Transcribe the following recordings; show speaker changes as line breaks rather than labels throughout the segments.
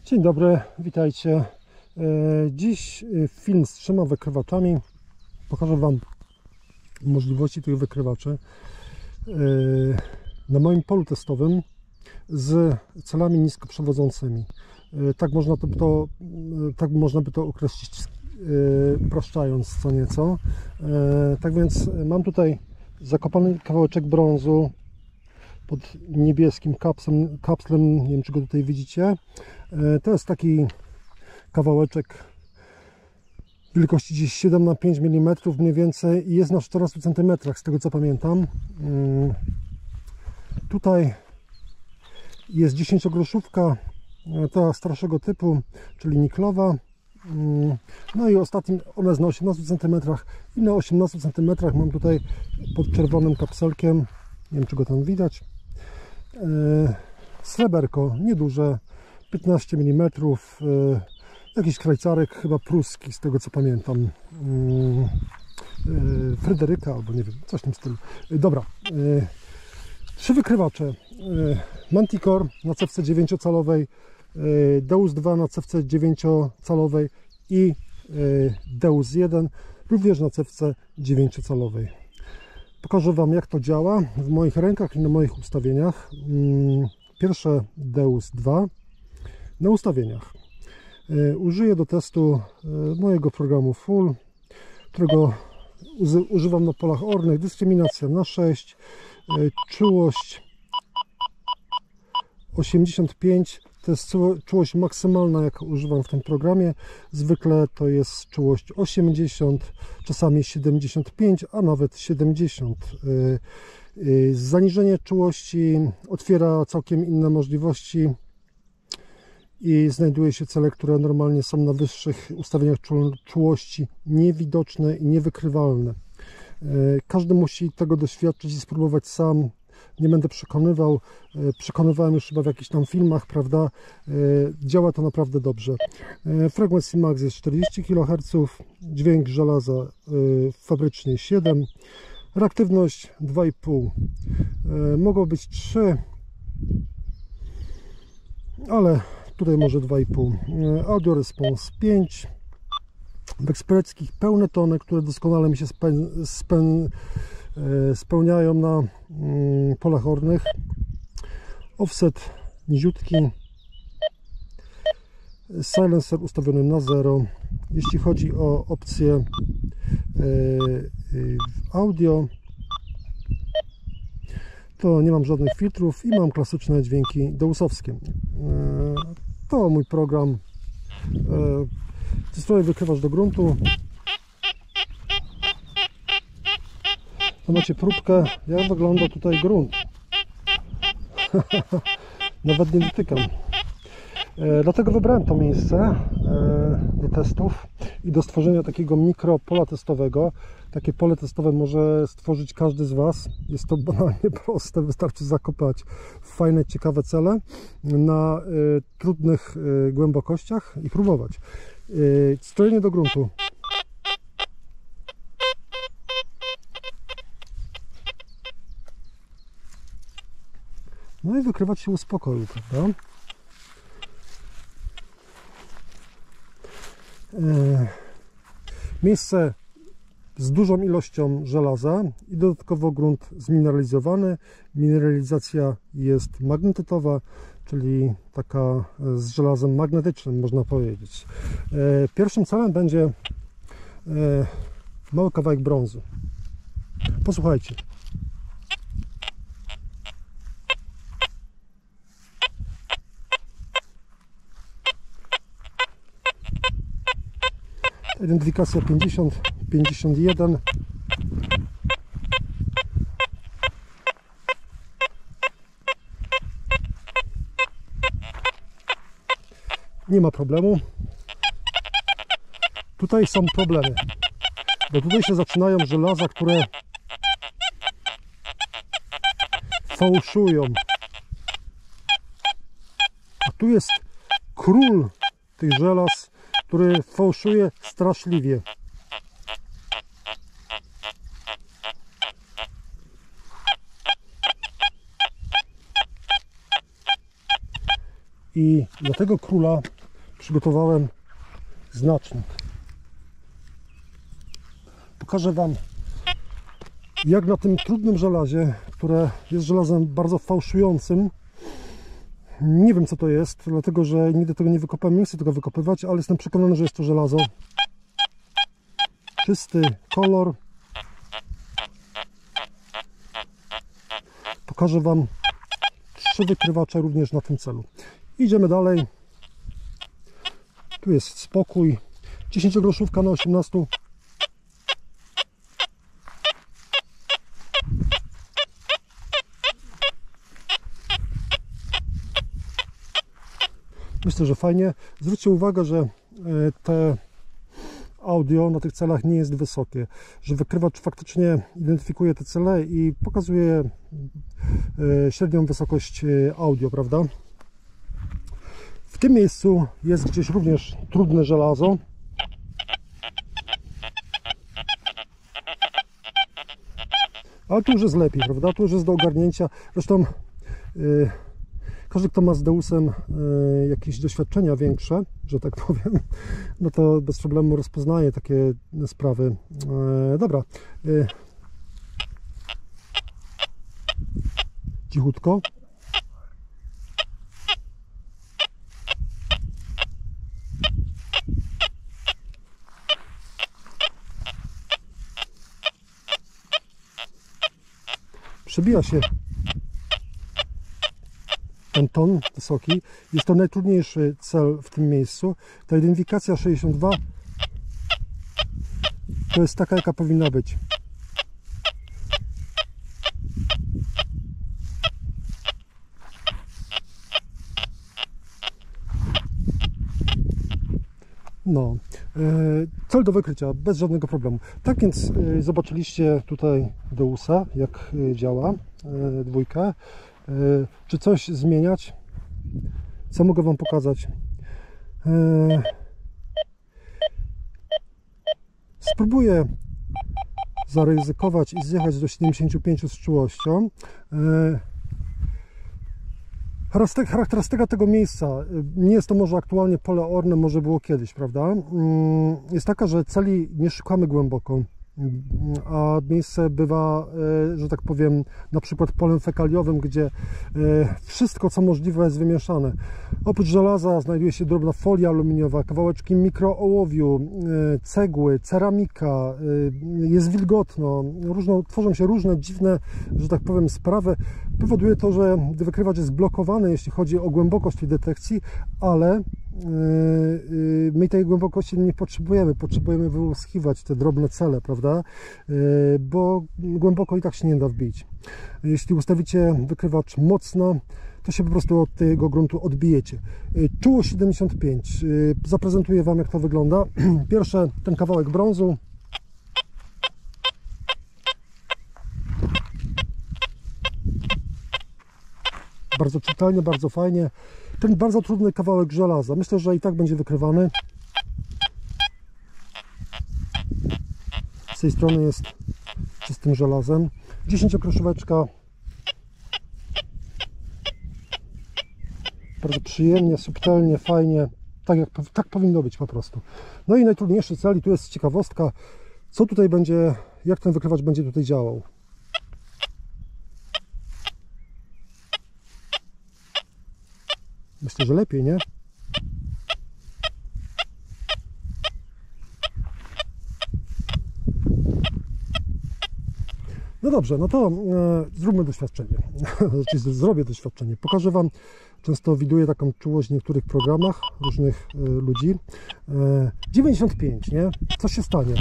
Dzień dobry, witajcie. Dziś film z 3 wykrywaczami. Pokażę Wam możliwości tych wykrywaczy na moim polu testowym z celami niskoprzewodzącymi. Tak można by to określić, upraszczając co nieco. Tak więc mam tutaj zakopany kawałeczek brązu pod niebieskim kapslem, nie wiem czy go tutaj widzicie. To jest taki kawałeczek wielkości gdzieś 7 na 5 mm mniej więcej i jest na 14 cm z tego co pamiętam. Tutaj jest 10-groszówka, ta starszego typu, czyli niklowa. No i ostatnim, ona jest na 18 cm i na 18 cm mam tutaj pod czerwonym kapselkiem, nie wiem czy go tam widać, sreberko, nieduże, 15 mm, jakiś krajcarek, chyba pruski, z tego co pamiętam, Fryderyka, albo nie wiem, coś w tym stylu. Dobra, 3 wykrywacze, Manticore na cewce 9-calowej, Deus 2 na cewce 9-calowej i Deus 1 również na cewce 9-calowej. Pokażę Wam, jak to działa w moich rękach i na moich ustawieniach. Pierwsze Deus 2 na ustawieniach. Użyję do testu mojego programu Full, którego używam na polach ornych. Dyskryminacja na 6, czułość 85. To jest czułość maksymalna, jaką używam w tym programie. Zwykle to jest czułość 80, czasami 75, a nawet 70. Zaniżenie czułości otwiera całkiem inne możliwości i znajduje się cele, które normalnie są na wyższych ustawieniach czułości niewidoczne i niewykrywalne. Każdy musi tego doświadczyć i spróbować sam. Nie będę przekonywał, przekonywałem już chyba w jakichś tam filmach, prawda? Działa to naprawdę dobrze. Frequency max jest 40 kHz, dźwięk żelaza fabrycznie 7, reaktywność 2,5. Mogło być 3, ale tutaj może 2,5. Audio response 5. Wekspreckich pełne tony, które doskonale mi się spełniają na polach ornych. Offset niziutki. Silencer ustawiony na 0. Jeśli chodzi o opcję audio, to nie mam żadnych filtrów i mam klasyczne dźwięki deusowskie. To mój program. Testuję wykrywacz do gruntu. To macie próbkę, jak wygląda tutaj grunt. Nawet nie dotykam. Dlatego wybrałem to miejsce do testów i do stworzenia takiego mikropola testowego. Takie pole testowe może stworzyć każdy z Was. Jest to banalnie proste, wystarczy zakopać fajne, ciekawe cele na trudnych głębokościach i próbować. Strojenie do gruntu. No i wykrywacz się uspokoił, prawda? Miejsce z dużą ilością żelaza i dodatkowo grunt zmineralizowany. Mineralizacja jest magnetytowa, czyli taka z żelazem magnetycznym, można powiedzieć. Pierwszym celem będzie mały kawałek brązu. Posłuchajcie. Identyfikacja 50, 51. Nie ma problemu. Tutaj są problemy, bo tutaj się zaczynają żelaza, które fałszują. A tu jest król tych żelaz, który fałszuje straszliwie. I dla tego króla przygotowałem znacznik. Pokażę Wam, jak na tym trudnym żelazie, które jest żelazem bardzo fałszującym. Nie wiem, co to jest, dlatego że nigdy tego nie wykopałem, nie chcę tego wykopywać, ale jestem przekonany, że jest to żelazo. Czysty kolor. Pokażę Wam 3 wykrywacze również na tym celu. Idziemy dalej. Tu jest spokój. 10 groszówka na 18. Myślę, że fajnie. Zwróćcie uwagę, że te audio na tych celach nie jest wysokie, że wykrywacz faktycznie identyfikuje te cele i pokazuje średnią wysokość audio, prawda? W tym miejscu jest gdzieś również trudne żelazo. Ale tu już jest lepiej, prawda? Tu już jest do ogarnięcia. Zresztą każdy, kto ma z Deusem jakieś doświadczenia większe, że tak powiem, no to bez problemu rozpoznaje takie sprawy. Dobra. Cichutko. Przebija się ten ton wysoki. Jest to najtrudniejszy cel w tym miejscu. Ta identyfikacja 62 to jest taka, jaka powinna być. No, cel do wykrycia bez żadnego problemu. Tak więc zobaczyliście tutaj Deusa, jak działa, dwójkę. Czy coś zmieniać? Co mogę Wam pokazać? Spróbuję zaryzykować i zjechać do 75 z czułością. Charakterystyka tego miejsca, nie jest to może aktualnie pole orne, może było kiedyś, prawda? Jest taka, że celi nie szukamy głęboko, a miejsce bywa, że tak powiem, na przykład polem fekaliowym, gdzie wszystko, co możliwe, jest wymieszane. Oprócz żelaza znajduje się drobna folia aluminiowa, kawałeczki mikroołowiu, cegły, ceramika, jest wilgotno, tworzą się różne dziwne, że tak powiem, sprawy. Powoduje to, że wykrywacz jest blokowany, jeśli chodzi o głębokość tej detekcji, ale my tej głębokości nie potrzebujemy. Potrzebujemy wyłuskiwać te drobne cele, prawda? Bo głęboko i tak się nie da wbić. Jeśli ustawicie wykrywacz mocno, to się po prostu od tego gruntu odbijecie. Czułość 75. Zaprezentuję Wam, jak to wygląda. Pierwsze, ten kawałek brązu. Bardzo czytelnie, bardzo fajnie. Ten bardzo trudny kawałek żelaza. Myślę, że i tak będzie wykrywany. Z tej strony jest czystym żelazem. 10-groszóweczka. Bardzo przyjemnie, subtelnie, fajnie. Tak powinno być po prostu. No i najtrudniejszy cel, i tu jest ciekawostka, co tutaj będzie, jak ten wykrywacz będzie tutaj działał. Myślę, że lepiej, nie? No dobrze, no to zróbmy doświadczenie. Znaczy, zrobię doświadczenie. Pokażę Wam, często widuję taką czułość w niektórych programach różnych ludzi. 95, nie? Co się stanie?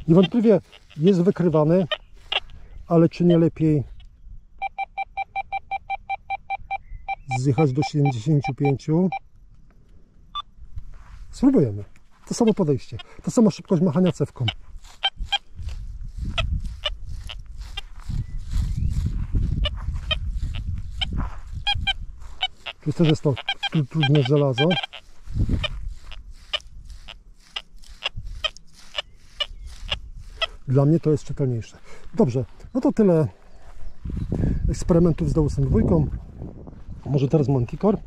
Niewątpliwie jest wykrywany, ale czy nie lepiej zjechać do 75? Spróbujemy. To samo podejście, ta sama szybkość machania cewką. Myślę, że jest to trudne żelazo. Dla mnie to jest czytelniejsze. Dobrze, no to tyle eksperymentów z Deusem 2. Może teraz Manticore.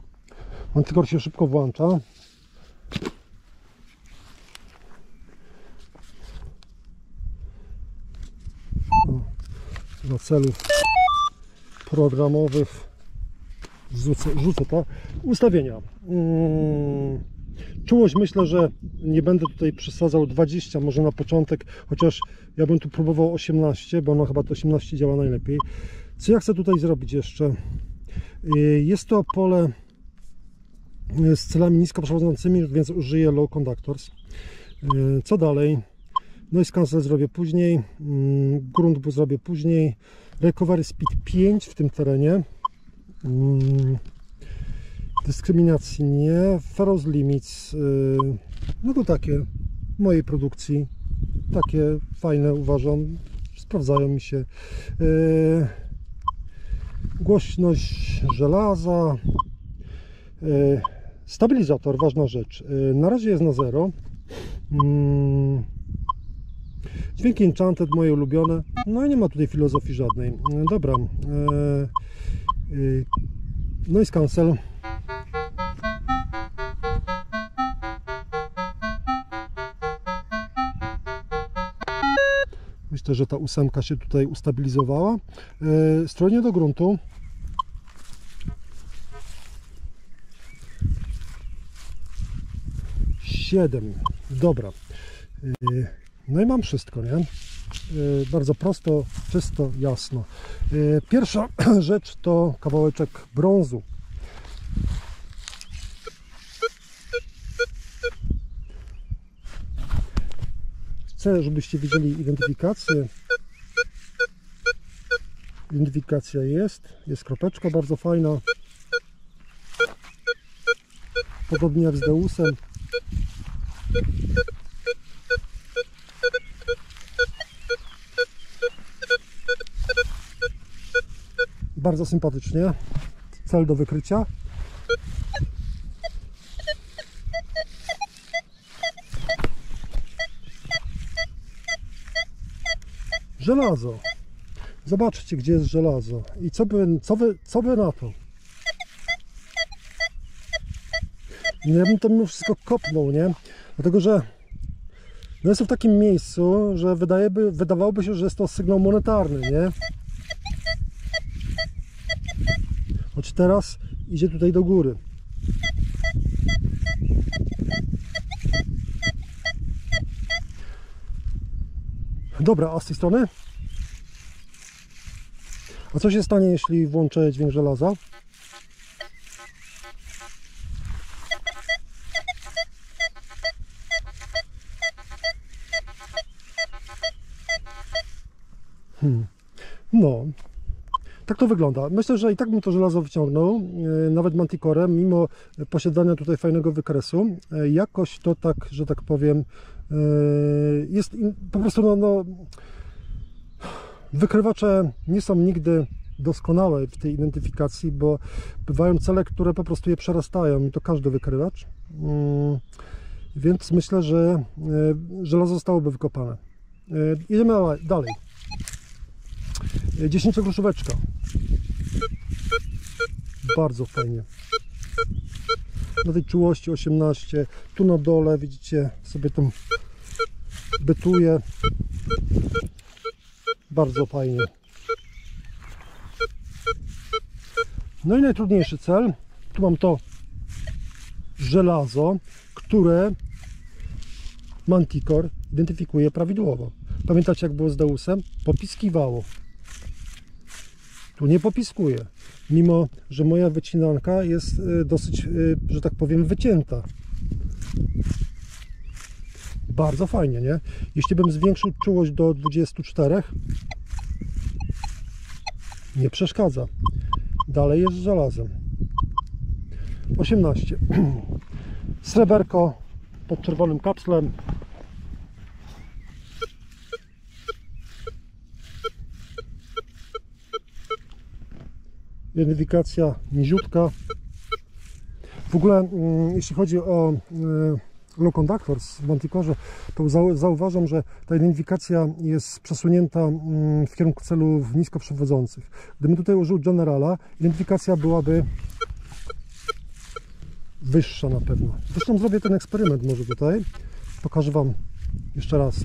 Manticore się szybko włącza. Dla celów programowych rzucę to. Ustawienia. Czułość, myślę, że nie będę tutaj przesadzał 20, może na początek, chociaż ja bym tu próbował 18, bo no chyba to 18 działa najlepiej. Co ja chcę tutaj zrobić jeszcze? Jest to pole z celami nisko przechodzącymi, więc użyję low conductors. Co dalej? Noise cancel zrobię później, grunt zrobię później, recovery speed 5 w tym terenie, dyskryminacji nie, ferrous limits, no to takie mojej produkcji, takie fajne uważam, sprawdzają mi się. Głośność żelaza, stabilizator, ważna rzecz, na razie jest na 0. Dźwięki enchanted, moje ulubione. No i nie ma tutaj filozofii żadnej. Dobra. Noise cancel. Myślę, że ta 8 się tutaj ustabilizowała. Strojenie do gruntu. Dobra. No i mam wszystko, nie? Bardzo prosto, czysto, jasno. Pierwsza rzecz to kawałeczek brązu. Chcę, żebyście widzieli identyfikację. Identyfikacja jest kropeczka bardzo fajna. Podobnie jak z Deusem. Bardzo sympatycznie. Cel do wykrycia. Żelazo. Zobaczcie, gdzie jest żelazo. I co wy na to? No ja bym to mimo wszystko kopnął, nie? Dlatego, że no jest w takim miejscu, że wydawałoby się, że jest to sygnał monetarny, nie? Choć teraz idzie tutaj do góry. Dobra, a z tej strony? A co się stanie, jeśli włączę dźwięk żelaza? No, tak to wygląda. Myślę, że i tak bym to żelazo wyciągnął, nawet Manticorem, mimo posiadania tutaj fajnego wykresu. Jakoś to tak, że tak powiem, jest po prostu, wykrywacze nie są nigdy doskonałe w tej identyfikacji, bo bywają cele, które po prostu je przerastają i to każdy wykrywacz. Więc myślę, że żelazo zostałoby wykopane. Jedziemy dalej. 10-groszóweczka. Bardzo fajnie. Na tej czułości 18. Tu na dole widzicie sobie tam bytuje. Bardzo fajnie. No i najtrudniejszy cel. Tu mam to żelazo, które Manticore identyfikuje prawidłowo. Pamiętacie, jak było z Deusem? Popiskiwało. Tu nie popiskuje, mimo że moja wycinanka jest dosyć, że tak powiem, wycięta. Bardzo fajnie, nie? Jeśli bym zwiększył czułość do 24, nie przeszkadza. Dalej jest z żelazem. 18. Sreberko pod czerwonym kapslem. Identyfikacja niziutka. W ogóle jeśli chodzi o low conductors w Manticorze, to zauważam, że ta identyfikacja jest przesunięta w kierunku celów nisko przewodzących. Gdybym tutaj użył Generala, identyfikacja byłaby wyższa na pewno. Zresztą zrobię ten eksperyment może tutaj. Pokażę Wam jeszcze raz.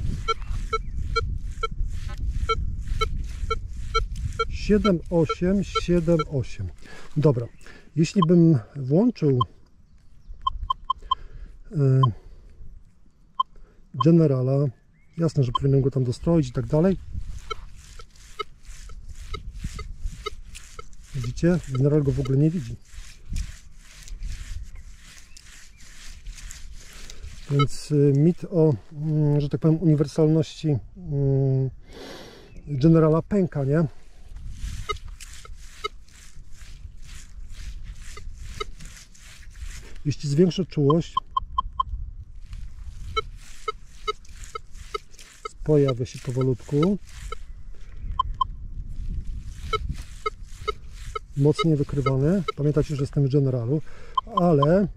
7,8, 7,8. Dobra. Jeśli bym włączył Generala, jasne, że powinienem go tam dostroić i tak dalej. Widzicie? General go w ogóle nie widzi. Więc mit o, że tak powiem, uniwersalności Generala pęka, nie? Jeśli zwiększę czułość, pojawia się powolutku, mocniej wykrywany. Pamiętajcie, że jestem w Generalu, ale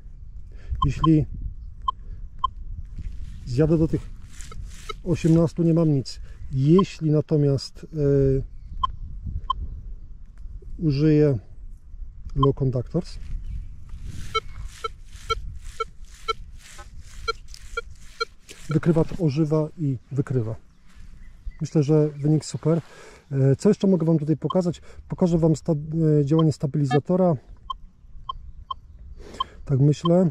jeśli zjadę do tych 18, nie mam nic. Jeśli natomiast użyję low conductors, wykrywacz ożywa i wykrywa. Myślę, że wynik super. Co jeszcze mogę Wam tutaj pokazać? Pokażę Wam działanie stabilizatora. Tak myślę.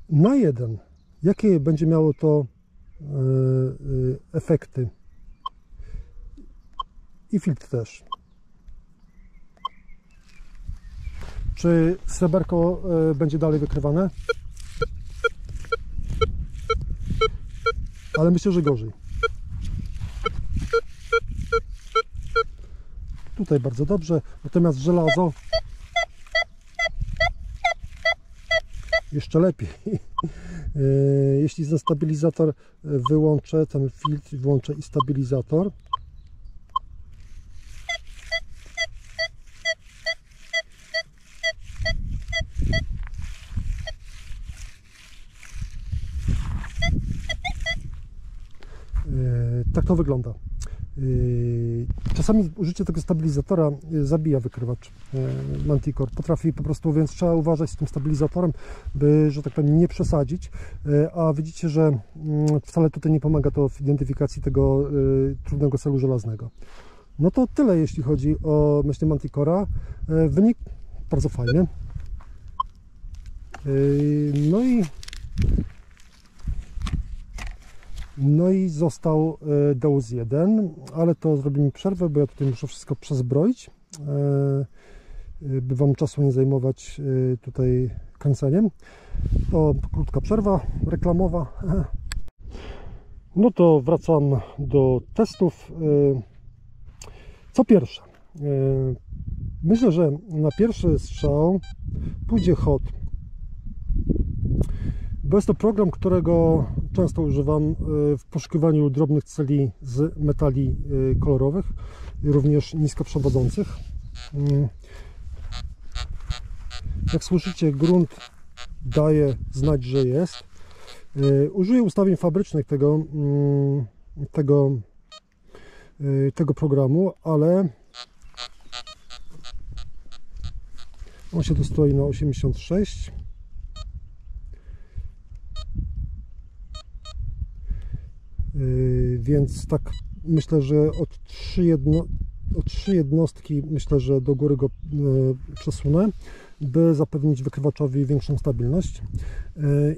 Na 1. Jakie będzie miało to efekty? I filtr też. Czy sreberko będzie dalej wykrywane? Ale myślę, że gorzej. Tutaj bardzo dobrze, natomiast żelazo jeszcze lepiej. Jeśli ten stabilizator wyłączę, ten filtr włączę i stabilizator, tak to wygląda. Czasami użycie tego stabilizatora zabija wykrywacz Manticore. Potrafi po prostu, więc trzeba uważać z tym stabilizatorem, by, że tak powiem, nie przesadzić. A widzicie, że wcale tutaj nie pomaga to w identyfikacji tego trudnego celu żelaznego. No to tyle, jeśli chodzi o, myślę, Manticora. Wynik bardzo fajny. No i został Deus 1, ale to zrobimy przerwę, bo ja tutaj muszę wszystko przezbroić, by Wam czasu nie zajmować tutaj kręceniem. To krótka przerwa reklamowa. No to wracam do testów. Co pierwsze, myślę, że na pierwszy strzał pójdzie HOT, bo jest to program, którego często używam w poszukiwaniu drobnych celi z metali kolorowych, również niskoprzewodzących. Jak słyszycie, grunt daje znać, że jest. Użyję ustawień fabrycznych tego programu, ale on się tu stoi na 86. Więc tak myślę, że od 3 jednostki myślę, że do góry go przesunę, by zapewnić wykrywaczowi większą stabilność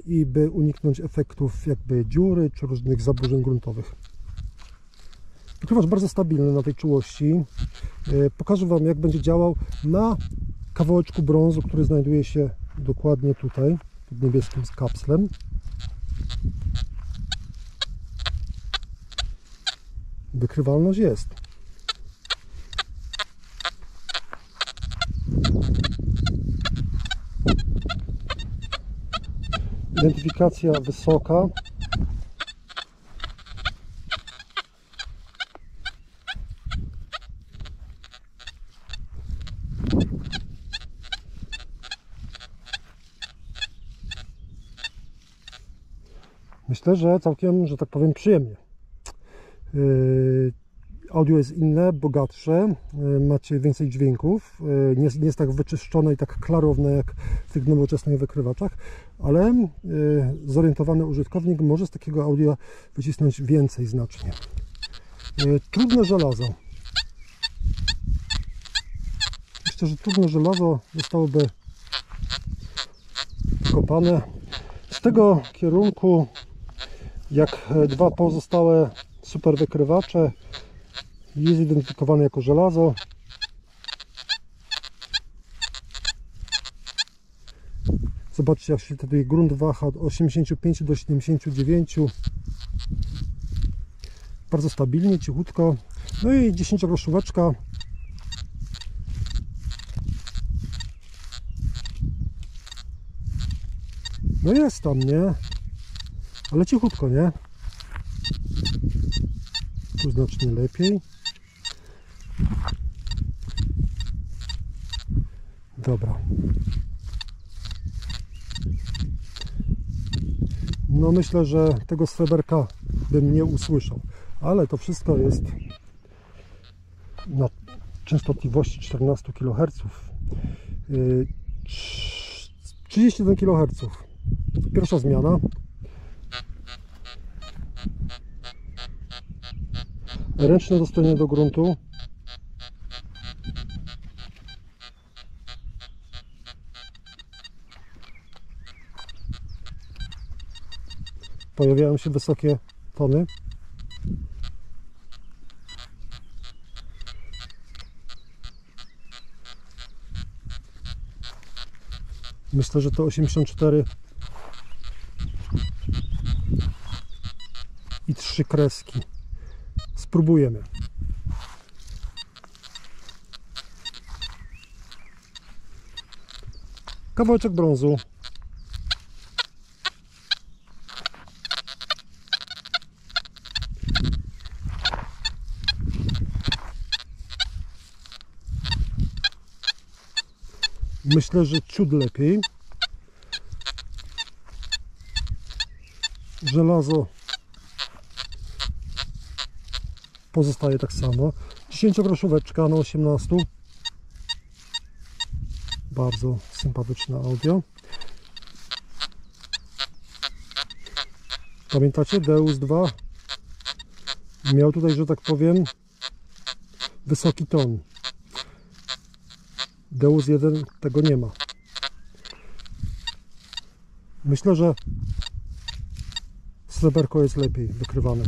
i by uniknąć efektów jakby dziury czy różnych zaburzeń gruntowych. Wykrywacz bardzo stabilny na tej czułości. Pokażę Wam, jak będzie działał na kawałeczku brązu, który znajduje się dokładnie tutaj, pod niebieskim kapslem. Wykrywalność jest. Identyfikacja wysoka. Myślę, że całkiem, że tak powiem, przyjemnie. Audio jest inne, bogatsze, macie więcej dźwięków, nie jest tak wyczyszczone i tak klarowne jak w tych nowoczesnych wykrywaczach, ale zorientowany użytkownik może z takiego audio wycisnąć więcej znacznie. Trudne żelazo. Myślę, że trudne żelazo zostałoby kopane. Z tego kierunku, jak dwa pozostałe super wykrywacze, jest identyfikowane jako żelazo. Zobaczcie, jak się tutaj grunt waha od 85 do 79. Bardzo stabilnie, cichutko. No i 10-groszóweczka. No jest tam, nie? Ale cichutko, nie? Tu znacznie lepiej. Dobra. No myślę, że tego sreberka bym nie usłyszał. Ale to wszystko jest na częstotliwości 14 kHz. 31 kHz. Pierwsza zmiana. Ręczne dostojenie do gruntu. Pojawiają się wysokie tony. Myślę, że to 84 i 3 kreski. Spróbujemy. Kawałeczek brązu. Myślę, że ciut lepiej. Żelazo pozostaje tak samo. 10-groszóweczka na 18. Bardzo sympatyczne audio. Pamiętacie? Deus 2 miał tutaj, że tak powiem, wysoki ton. Deus 1 tego nie ma. Myślę, że sreberko jest lepiej wykrywane.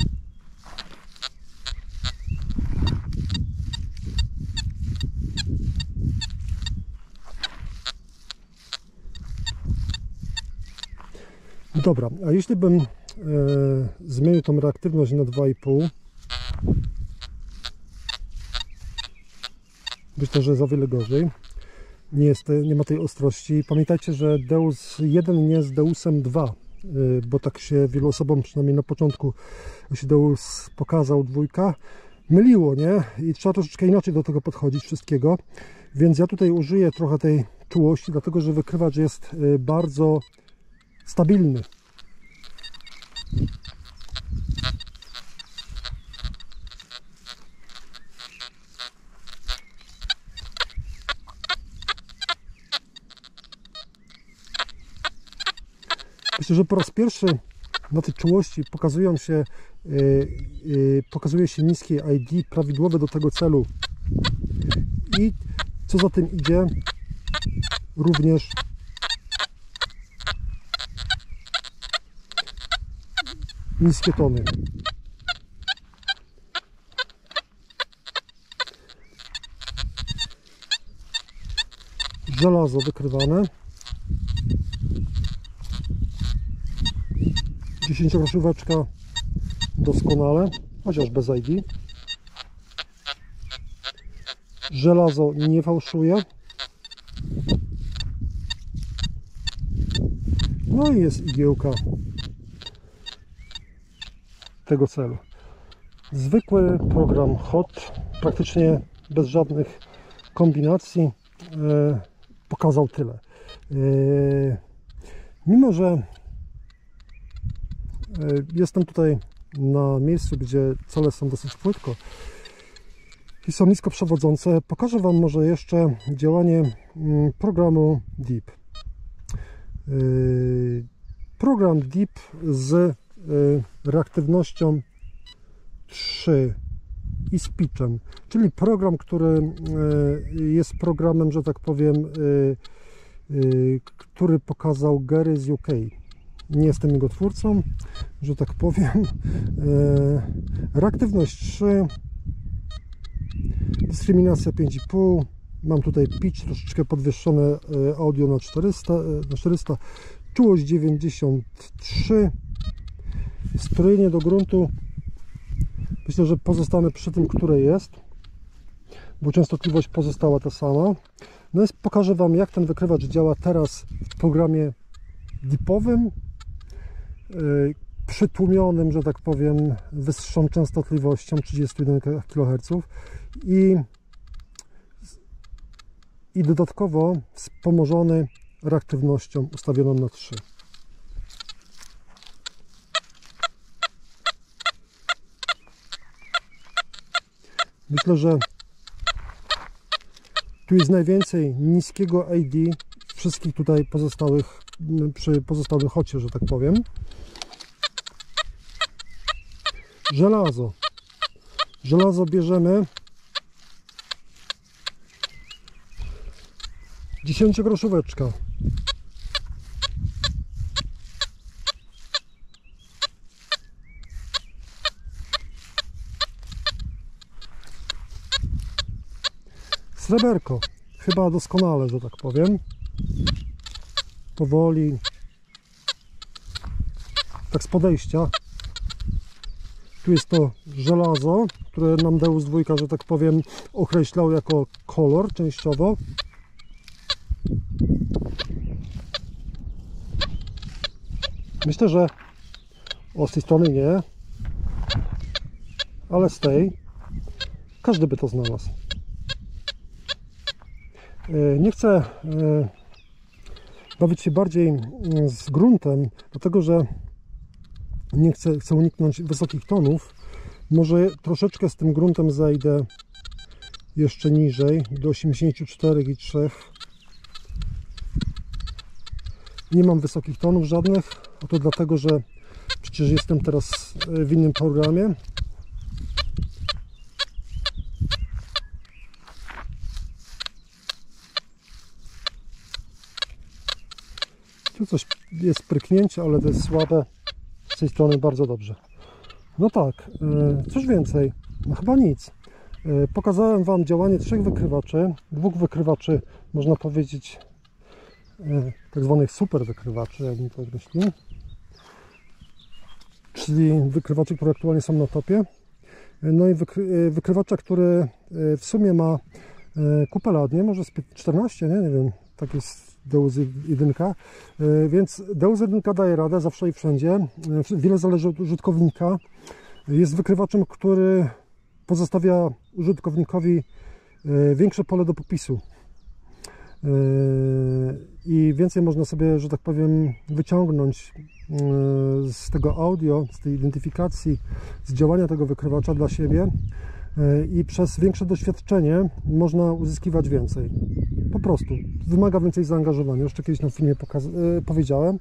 Dobra, a jeśli bym zmienił tą reaktywność na 2,5, myślę, że jest o wiele gorzej. Nie ma tej ostrości. Pamiętajcie, że Deus 1 nie jest Deusem 2, bo tak się wielu osobom, przynajmniej na początku, jak się Deus pokazał, 2, myliło, nie? I trzeba troszeczkę inaczej do tego podchodzić wszystkiego. Więc ja tutaj użyję trochę tej czułości, dlatego że wykrywacz jest bardzo stabilny. Myślę, że po raz pierwszy na tej czułości pokazuje się niskie ID prawidłowe do tego celu i co za tym idzie, również niskie tony. Żelazo wykrywane. 10-groszóweczka doskonale, chociaż bez ID. Żelazo nie fałszuje. No i jest igiełka tego celu. Zwykły program HOT, praktycznie bez żadnych kombinacji, pokazał tyle. Mimo że Jestem tutaj na miejscu, gdzie cele są dosyć płytko i są nisko przewodzące. Pokażę Wam może jeszcze działanie programu Deep. Program Deep z reaktywnością 3 i z pitchem, czyli program, który jest programem, że tak powiem, który pokazał Gary z UK. Nie jestem jego twórcą, że tak powiem. Reaktywność 3, dyskryminacja 5,5. Mam tutaj pitch troszeczkę podwyższone, audio na 400, czułość 93, strojenie do gruntu. Myślę, że pozostanę przy tym, które jest, bo częstotliwość pozostała ta sama. No i pokażę Wam, jak ten wykrywacz działa teraz w programie deepowym, przytłumionym, że tak powiem, wyższą częstotliwością 31 kHz i dodatkowo wspomożony reaktywnością ustawioną na 3. Myślę, że tu jest najwięcej niskiego AD wszystkich tutaj pozostałych, przy pozostałym hocie, że tak powiem. Żelazo. Żelazo bierzemy 10-groszóweczka. Sreberko, chyba doskonale, że tak powiem. Powoli, tak z podejścia. Tu jest to żelazo, które nam Deus 2, że tak powiem, określał jako kolor częściowo. Myślę, że z tej strony nie, ale z tej każdy by to znalazł. Nie chcę bawić się bardziej z gruntem, dlatego że nie chcę uniknąć wysokich tonów. Może troszeczkę z tym gruntem zejdę jeszcze niżej, do 84,3. Nie mam wysokich tonów żadnych, a to dlatego, że przecież jestem teraz w innym programie. Tu coś jest pryknięcie, ale to jest słabe. Z tej strony bardzo dobrze. No tak, coś więcej. No chyba nic. Pokazałem Wam działanie 3 wykrywaczy, 2 wykrywaczy, można powiedzieć, tak zwanych super wykrywaczy, jak mi to określił. Czyli wykrywaczy, które aktualnie są na topie. No i wykrywacza, który w sumie ma kupę lat, nie? Może z 14, nie wiem, tak jest Deus 1, więc Deus 1 daje radę zawsze i wszędzie. Wiele zależy od użytkownika. Jest wykrywaczem, który pozostawia użytkownikowi większe pole do popisu i więcej można sobie, że tak powiem, wyciągnąć z tego audio, z tej identyfikacji, z działania tego wykrywacza dla siebie i przez większe doświadczenie można uzyskiwać więcej. Po prostu wymaga więcej zaangażowania. Już to kiedyś na filmie powiedziałem.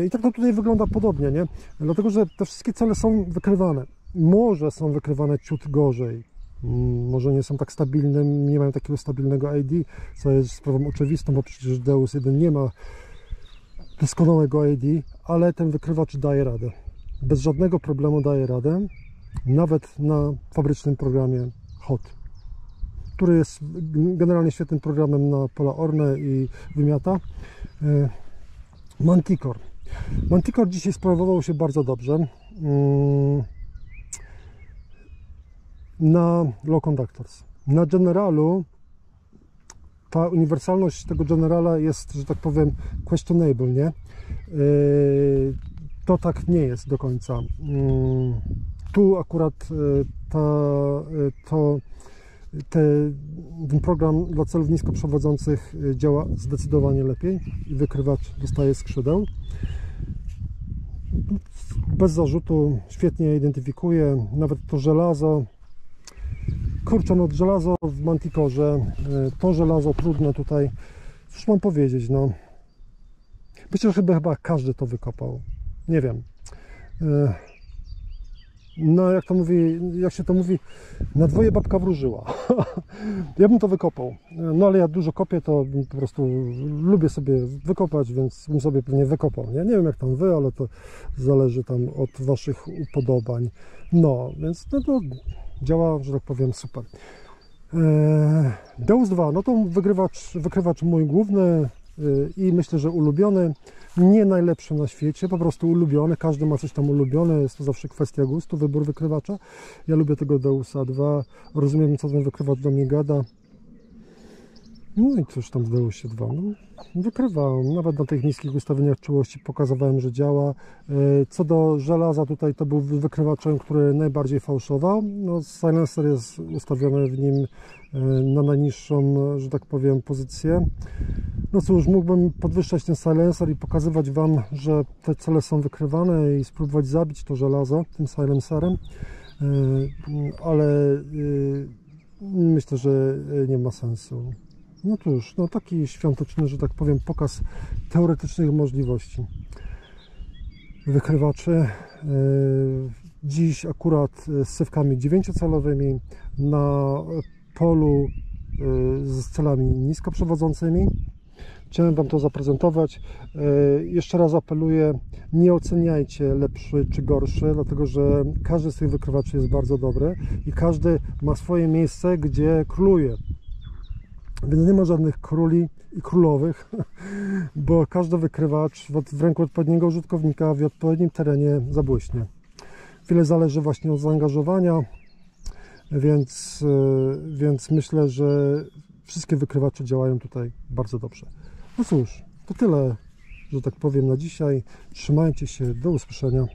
I tak to tutaj wygląda podobnie, nie? Dlatego, że te wszystkie cele są wykrywane. Może są wykrywane ciut gorzej. Może nie są tak stabilne, nie mają takiego stabilnego ID, co jest sprawą oczywistą, bo przecież Deus 1 nie ma doskonałego ID, ale ten wykrywacz daje radę. Bez żadnego problemu daje radę, nawet na fabrycznym programie HOT, który jest generalnie świetnym programem na pola orne i wymiata. Manticore. Manticore dzisiaj sprawował się bardzo dobrze na Low Conductors. Na Generalu ta uniwersalność tego Generala jest, że tak powiem, questionable, nie? To tak nie jest do końca. Tu akurat ten program dla celów niskoprzewodzących działa zdecydowanie lepiej i wykrywacz dostaje skrzydeł. bez zarzutu, świetnie identyfikuje, nawet to żelazo. Kurczę, no żelazo w Manticorze, to żelazo trudne tutaj, cóż mam powiedzieć, no. Myślę, że chyba każdy to wykopał, nie wiem. No jak to mówi, jak się to mówi, na dwoje babka wróżyła. Ja bym to wykopał, no ale ja dużo kopię, to po prostu lubię sobie wykopać, więc bym sobie pewnie wykopał. Nie wiem jak tam wy, ale to zależy tam od waszych upodobań. No, więc no to działa, że tak powiem, super. Deus 2, no to wykrywacz mój główny i myślę, że ulubiony. Nie najlepszy na świecie, po prostu ulubiony. Każdy ma coś tam ulubione, jest to zawsze kwestia gustu, wybór wykrywacza. Ja lubię tego Deusa 2, rozumiem, co ten wykrywacz do mnie gada. No i cóż tam w Deusie 2, no, wykrywałem, nawet na tych niskich ustawieniach czułości pokazywałem, że działa. Co do żelaza, tutaj to był wykrywaczem, który najbardziej fałszował. No, silencer jest ustawiony w nim na najniższą, że tak powiem, pozycję. No cóż, mógłbym podwyższać ten silencer i pokazywać Wam, że te cele są wykrywane i spróbować zabić to żelazo tym silencerem, ale myślę, że nie ma sensu. No cóż, no taki świąteczny, że tak powiem, pokaz teoretycznych możliwości wykrywaczy. Dziś akurat z sywkami 9-calowymi na polu z celami niskoprzewodzącymi. Chciałem Wam to zaprezentować. Jeszcze raz apeluję, nie oceniajcie lepszy czy gorszy, dlatego że każdy z tych wykrywaczy jest bardzo dobry i każdy ma swoje miejsce, gdzie króluje. Więc nie ma żadnych króli i królowych, bo każdy wykrywacz w ręku odpowiedniego użytkownika w odpowiednim terenie zabłyśnie. Wiele zależy właśnie od zaangażowania, więc myślę, że wszystkie wykrywacze działają tutaj bardzo dobrze. No cóż, to tyle, że tak powiem, na dzisiaj. Trzymajcie się, do usłyszenia.